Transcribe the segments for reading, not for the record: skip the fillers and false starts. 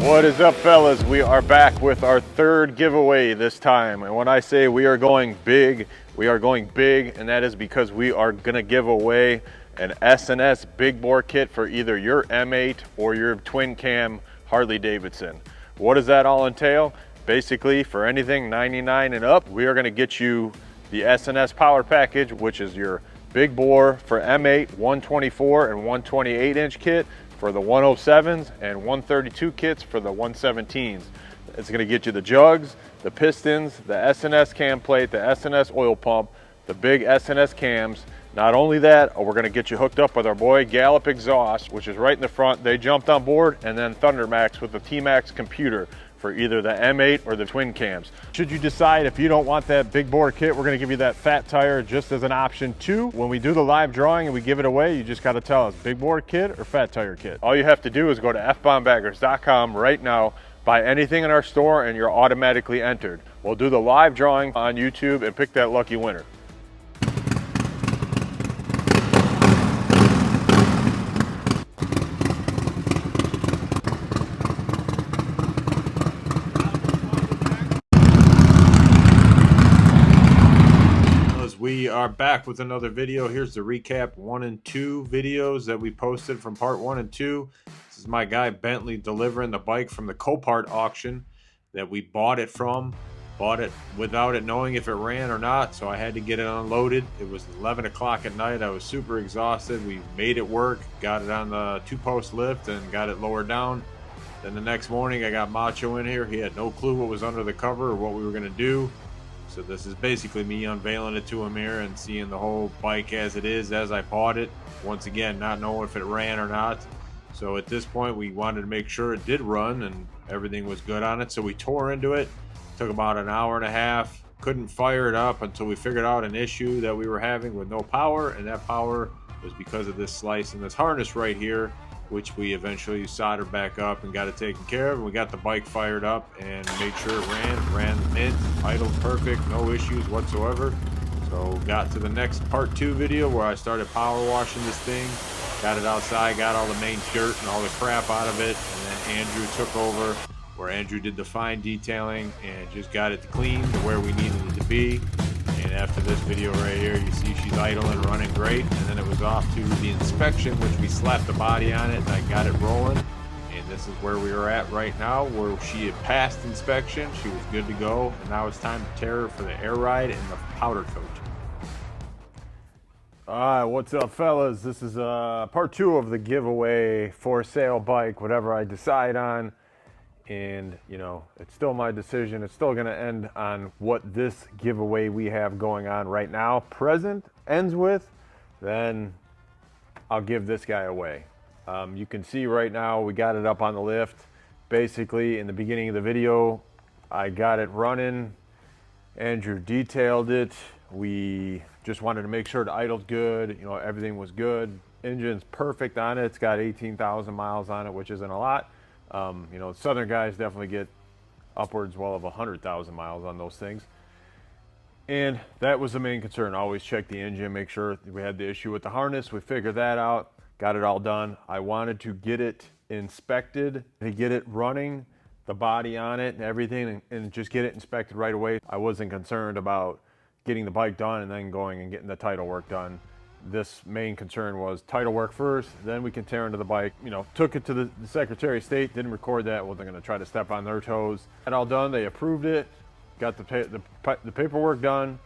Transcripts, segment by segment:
What is up, fellas? We are back with our third giveaway this time. And when I say we are going big, and that is because we are gonna give away an S&S big bore kit for either your M8 or your twin cam Harley Davidson. What does that all entail? Basically, for anything 99 and up, we are gonna get you the S&S power package, which is your big bore for M8, 124 and 128 inch kit for the 107s and 132 kits for the 117s. It's gonna get you the jugs, the pistons, the S&S cam plate, the S&S oil pump, the big S&S cams. Not only that, we're gonna get you hooked up with our boy Gallup exhaust, which is right in the front. They jumped on board, and then Thundermax with the T-Max computer for either the M8 or the twin cams. Should you decide if you don't want that big bore kit, we're gonna give you that fat tire just as an option too. When we do the live drawing and we give it away, you just gotta tell us big bore kit or fat tire kit. All you have to do is go to fbombbaggers.com right now, buy anything in our store, and you're automatically entered. We'll do the live drawing on YouTube and pick that lucky winner. We are back with another video. Here's the recap 1 and 2 videos that we posted from part 1 and 2. This is my guy Bentley delivering the bike from the Copart auction that we bought it from. Bought it without it knowing if it ran or not, so I had to get it unloaded. It was 11 o'clock at night. I was super exhausted. We made it work, got it on the 2-post lift and got it lowered down. Then the next morning I got Macho in here. He had no clue what was under the cover or what we were going to do. So this is basically me unveiling it to him here and seeing the whole bike as it is, as I bought it. Once again, not knowing if it ran or not. So at this point, we wanted to make sure it did run and everything was good on it. So we tore into it. Took about an hour and a half. Couldn't fire it up until we figured out an issue that we were having with no power. And that power was because of this slice and this harness right here, which we eventually soldered back up and got it taken care of. And we got the bike fired up and made sure it ran mint, idled perfect, no issues whatsoever. So got to the next part 2 video where I started power washing this thing, got it outside, got all the main dirt and all the crap out of it, and then Andrew took over, where Andrew did the fine detailing and just got it clean to where we needed it to be. And after this video right here, you see she's idling, running great. And then it was off to the inspection, which we slapped the body on it and I got it rolling. And this is where we are at right now, where she had passed inspection. She was good to go. And now it's time to tear her for the air ride and the powder coat. All right, what's up, fellas? This is part 2 of the giveaway for sale bike, whatever I decide on. And you know, it's still my decision. It's still going to end on what this giveaway we have going on right now present ends with. Then I'll give this guy away. You can see right now we got it up on the lift. Basically, in the beginning of the video, I got it running. Andrew detailed it. We just wanted to make sure it idled good. You know, everything was good. Engine's perfect on it. It's got 18,000 miles on it, which isn't a lot. You know, Southern guys definitely get upwards well of 100,000 miles on those things. And that was the main concern. Always check the engine, make sure we had the issue with the harness. We figured that out, got it all done. I wanted to get it inspected, to get it running, the body on it and everything, and just get it inspected right away. I wasn't concerned about getting the bike done and then going and getting the title work done. This main concern was title work first, then we can tear into the bike. You know, took it to the Secretary of State, didn't record that. Wasn't going to try to step on their toes. Had all done, they approved it, got the paperwork done,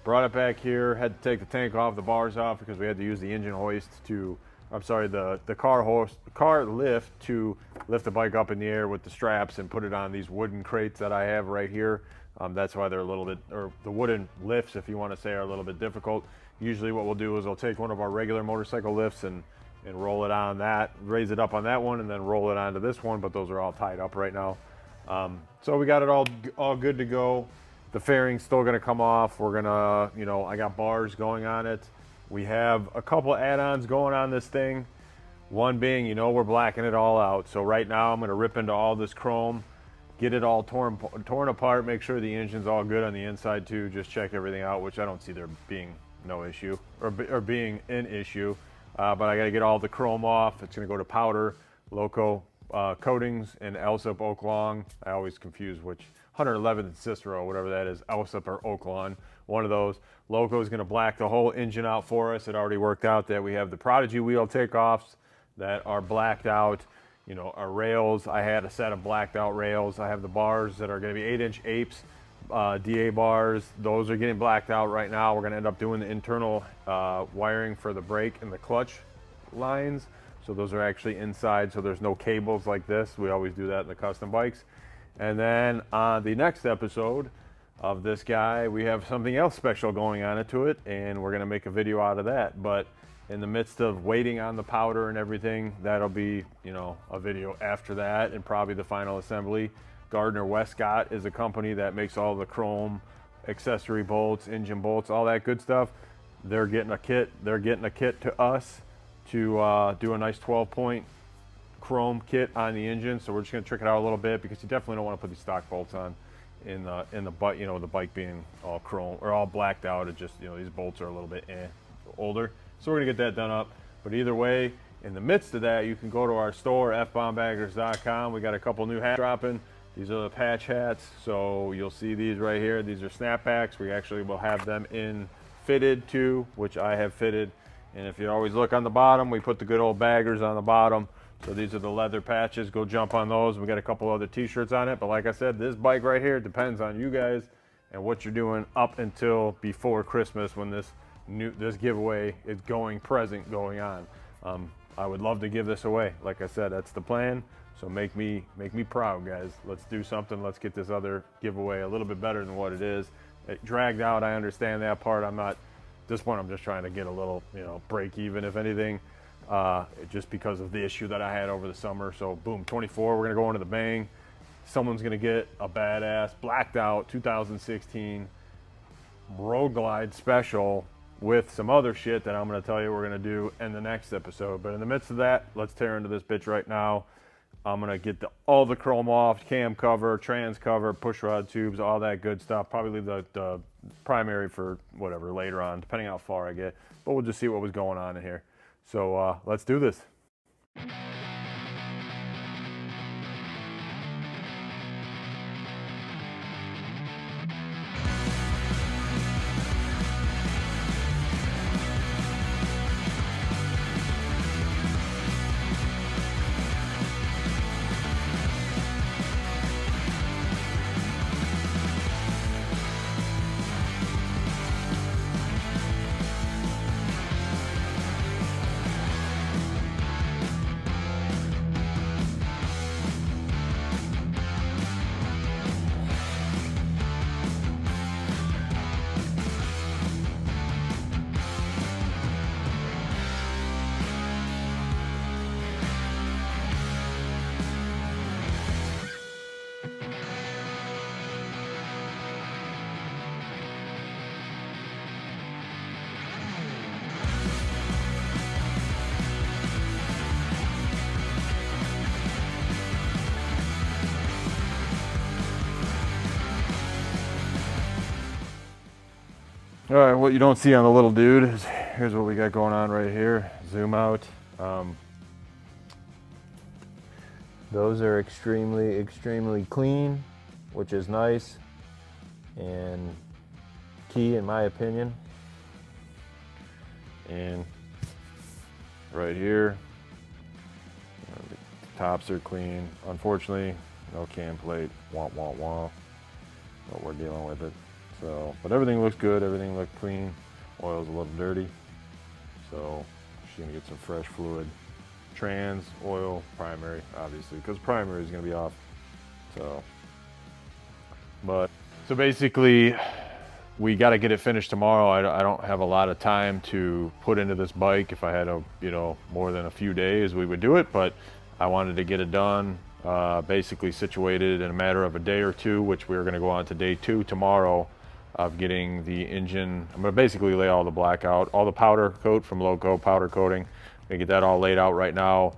brought it back here, had to take the tank off, the bars off, because we had to use the engine hoist to, the car lift to lift the bike up in the air with the straps and put it on these wooden crates that I have right here. That's why they're a little bit, or the wooden lifts, if you want to say, are a little bit difficult. Usually what we'll do is we'll take one of our regular motorcycle lifts and roll it on that, raise it up on that one, and then roll it onto this one, but those are all tied up right now. So we got it all good to go. The fairing's still gonna come off. We're gonna, you know, I got bars going on it. We have a couple add-ons going on this thing. One being, you know, we're blacking it all out. So right now I'm gonna rip into all this chrome, get it all torn apart, make sure the engine's all good on the inside too, just check everything out, which I don't see there being no issue or being an issue. But I got to get all the chrome off. It's going to go to powder, loco, coatings in Elsip Oak Lawn. I always confuse which 111th and Cicero, whatever that is, Elsip or Oak Lawn, one of those. Loco is going to black the whole engine out for us. It already worked out that we have the Prodigy wheel takeoffs that are blacked out. You know, our rails, I had a set of blacked out rails. I have the bars that are going to be 8-inch apes, DA bars. Those are getting blacked out right now. We're going to end up doing the internal wiring for the brake and the clutch lines. So those are actually inside, so there's no cables like this. We always do that in the custom bikes. And then on the next episode of this guy, we have something else special going on into it, and we're gonna make a video out of that. But in the midst of waiting on the powder and everything, that'll be, you know, a video after that and probably the final assembly. Gardner Westcott is a company that makes all the chrome accessory bolts, engine bolts, all that good stuff. They're getting a kit. They're getting a kit to us to do a nice 12-point chrome kit on the engine. So we're just going to trick it out a little bit because you definitely don't want to put these stock bolts on in the bike, you know, the bike being all chrome or all blacked out. It just, you know, these bolts are a little bit older. So we're going to get that done up. But either way, in the midst of that, you can go to our store, fbombbaggers.com. We got a couple new hats dropping. These are the patch hats. So you'll see these right here. These are snapbacks. We actually will have them in fitted too, which I have fitted. And if you always look on the bottom, we put the good old baggers on the bottom. So these are the leather patches. Go jump on those. We got a couple other t-shirts on it. But like I said, this bike right here depends on you guys and what you're doing up until before Christmas when this giveaway is going on. I would love to give this away. Like I said, that's the plan. So make me proud, guys. Let's do something. Let's get this other giveaway a little bit better than what it is. It dragged out. I understand that part. This one I'm just trying to get a little, you know, break even, if anything, just because of the issue that I had over the summer. So boom, 24, we're gonna go into the bang. Someone's gonna get a badass blacked out 2016 Road Glide special with some other shit that I'm gonna tell you we're gonna do in the next episode. But in the midst of that, let's tear into this bitch right now. I'm gonna get all the chrome off, cam cover, trans cover, push rod tubes, all that good stuff. Probably leave the primary for whatever later on, depending how far I get. But we'll just see what was going on in here. So let's do this. All right, what you don't see on the little dude is, here's what we got going on right here. Zoom out. Those are extremely clean, which is nice and key in my opinion. And right here, the tops are clean. Unfortunately, no cam plate, wah, wah, wah, but we're dealing with it. So, but everything looks good, everything looked clean. Oil's a little dirty, so she's gonna get some fresh fluid. Trans, oil, primary, obviously, because primary is gonna be off. So basically, we got to get it finished tomorrow. I don't have a lot of time to put into this bike. If I had more than a few days, we would do it, but I wanted to get it done, basically situated in a matter of a day or two, which we're going to go on to day 2 tomorrow of getting the engine. I'm going to basically lay all the black out, all the powder coat from Loco, powder coating. I'm going to get that all laid out right now,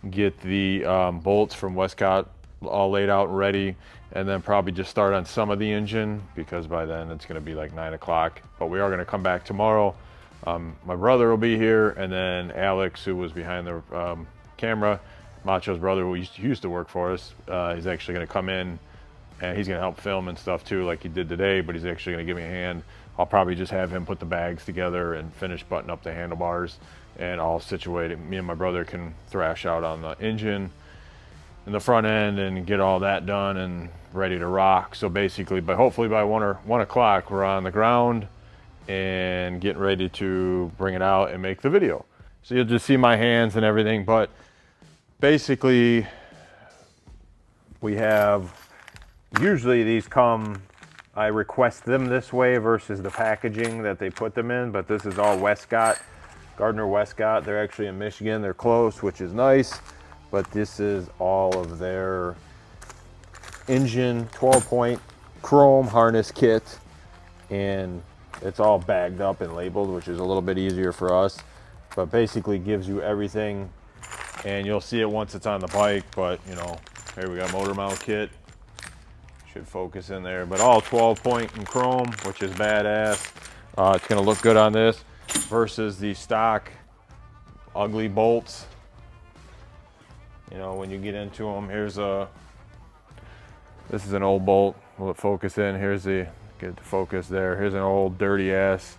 get the bolts from Westcott all laid out and ready, and then probably just start on some of the engine because by then it's going to be like 9 o'clock. But we are going to come back tomorrow. My brother will be here, and then Alex, who was behind the camera, Macho's brother, who used to work for us, he's actually going to come in and he's going to help film and stuff too, like he did today, but he's actually going to give me a hand. I'll probably just have him put the bags together and finish button up the handlebars, and I'll situate it. Me and my brother can thrash out on the engine in the front end and get all that done and ready to rock. So basically, hopefully by 1 o'clock, we're on the ground and getting ready to bring it out and make the video. So you'll just see my hands and everything, but basically we have, usually these come, I request them this way versus the packaging that they put them in, but this is all Westcott, Gardner Westcott. They're actually in Michigan, they're close, which is nice, but this is all of their engine 12-point chrome harness kit, and it's all bagged up and labeled, which is a little bit easier for us, but basically gives you everything, and you'll see it once it's on the bike. But you know, here we got motor mount kit, should focus in there, but all 12-point in chrome, which is badass. It's gonna look good on this versus the stock ugly bolts. You know, when you get into them, this is an old bolt. Will it focus in? Here's the, get the focus there. Here's an old dirty ass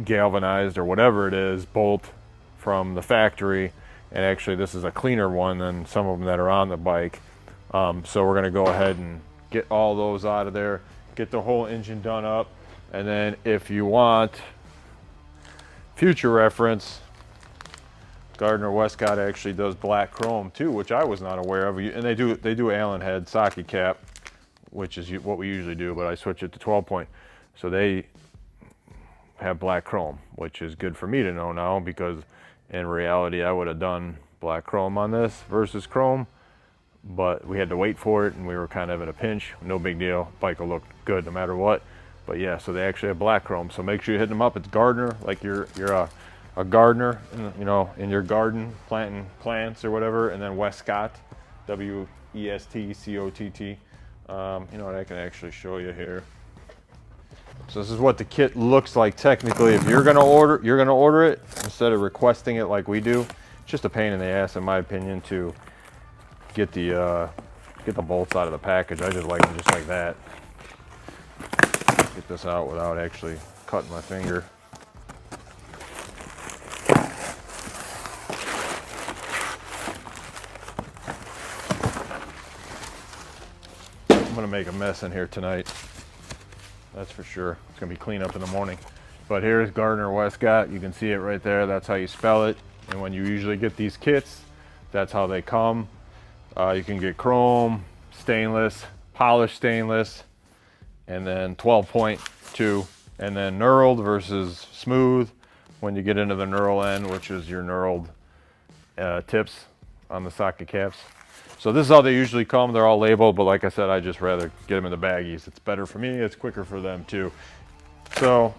galvanized or whatever it is bolt from the factory, and actually this is a cleaner one than some of them that are on the bike. So we're gonna go ahead and get all those out of there, get the whole engine done up, and then if you want future reference, Gardner Westcott actually does black chrome too, which I was not aware of. And they do Allen head socket cap, which is what we usually do, but I switch it to 12-point. So they have black chrome, which is good for me to know now, because in reality I would have done black chrome on this versus chrome, but we had to wait for it and we were kind of in a pinch. No big deal, bike will look good no matter what. But yeah, so they actually have black chrome, so make sure you hit them up. It's Gardner, like you're a gardener, you know, in your garden planting plants or whatever, and then Westcott, W-E-S-T-C-O-T-T. You know what, I can actually show you here. So this is what the kit looks like technically. If you're gonna order it instead of requesting it like we do. It's just a pain in the ass, in my opinion, to get the bolts out of the package. I just like them just like that. Get this out without actually cutting my finger. I'm gonna make a mess in here tonight, that's for sure. It's gonna be clean up in the morning. But here's Gardner Westcott. You can see it right there. That's how you spell it. And when you usually get these kits, that's how they come. You can get chrome, stainless, polished stainless, and then 12-point too, and then knurled versus smooth when you get into the knurl end, which is your knurled tips on the socket caps. So this is how they usually come. They're all labeled, but like I said, I just rather get them in the baggies. It's better for me, it's quicker for them too. So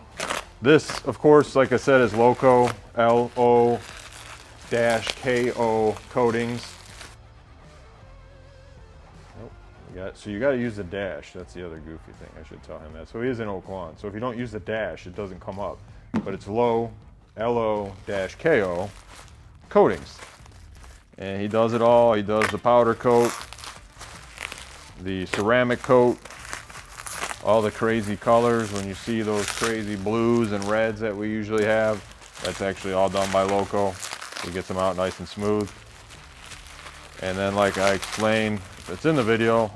this, of course, like I said, is Loco, L-O-K-O coatings. So you got to use the dash. That's the other goofy thing. I should tell him that. So he is in Oak Lawn. So if you don't use the dash, it doesn't come up. But it's L-O-K-O coatings. And he does it all. He does the powder coat, the ceramic coat, all the crazy colors. When you see those crazy blues and reds that we usually have, that's actually all done by Loco. He gets them out nice and smooth. And then, like I explained, it's in the video,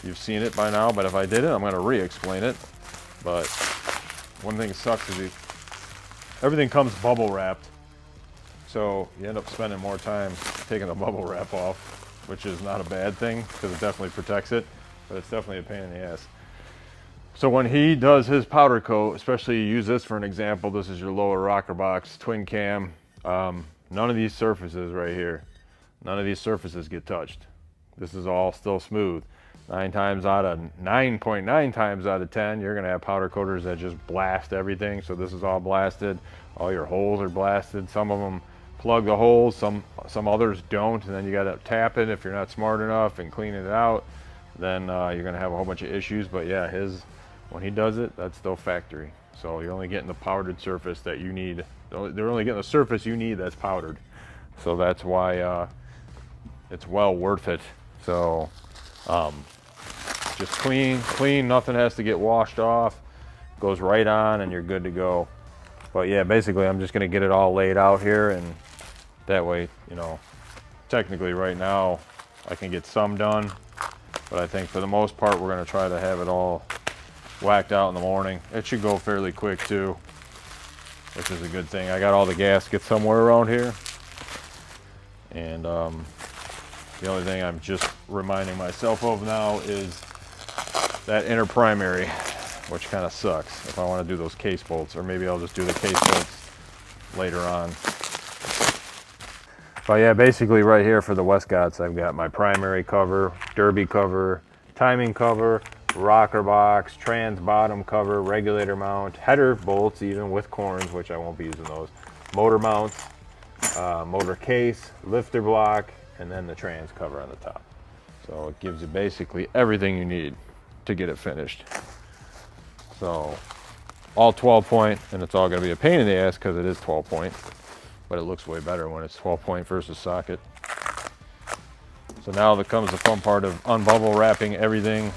you've seen it by now, but if I didn't, I'm going to re-explain it. But one thing that sucks is everything comes bubble wrapped, so you end up spending more time taking the bubble wrap off, which is not a bad thing because it definitely protects it, but it's definitely a pain in the ass. So when he does his powder coat, especially you use this for an example, this is your lower rocker box twin cam, none of these surfaces right here, none of these surfaces get touched. This is all still smooth. 9.9 times out of 10, you're gonna have powder coaters that just blast everything. So this is all blasted. All your holes are blasted. Some of them plug the holes, some others don't, and then you gotta tap it if you're not smart enough and clean it out. Then you're gonna have a whole bunch of issues. But yeah, when he does it, that's still factory. So you're only getting the powdered surface that you need. They're only getting the surface you need that's powdered. So that's why it's well worth it. So just clean, nothing has to get washed off. Goes right on and you're good to go. But yeah, basically I'm just gonna get it all laid out here, and that way, you know, technically right now I can get some done, but I think for the most part we're gonna try to have it all whacked out in the morning. It should go fairly quick too, which is a good thing. I got all the gaskets somewhere around here, and the only thing I'm just reminding myself of now is that inner primary, which kind of sucks if I want to do those case bolts, or maybe I'll just do the case bolts later on. But yeah, basically right here for the Westcotts, I've got my primary cover, derby cover, timing cover, rocker box, trans bottom cover, regulator mount, header bolts even with corns, which I won't be using those, motor mounts, motor case, lifter block, and then the trans cover on the top. So it gives you basically everything you need to get it finished. So all 12 point, and it's all going to be a pain in the ass because it is 12 point, but it looks way better when it's 12 point versus socket. So now there comes the fun part of unbubble wrapping everything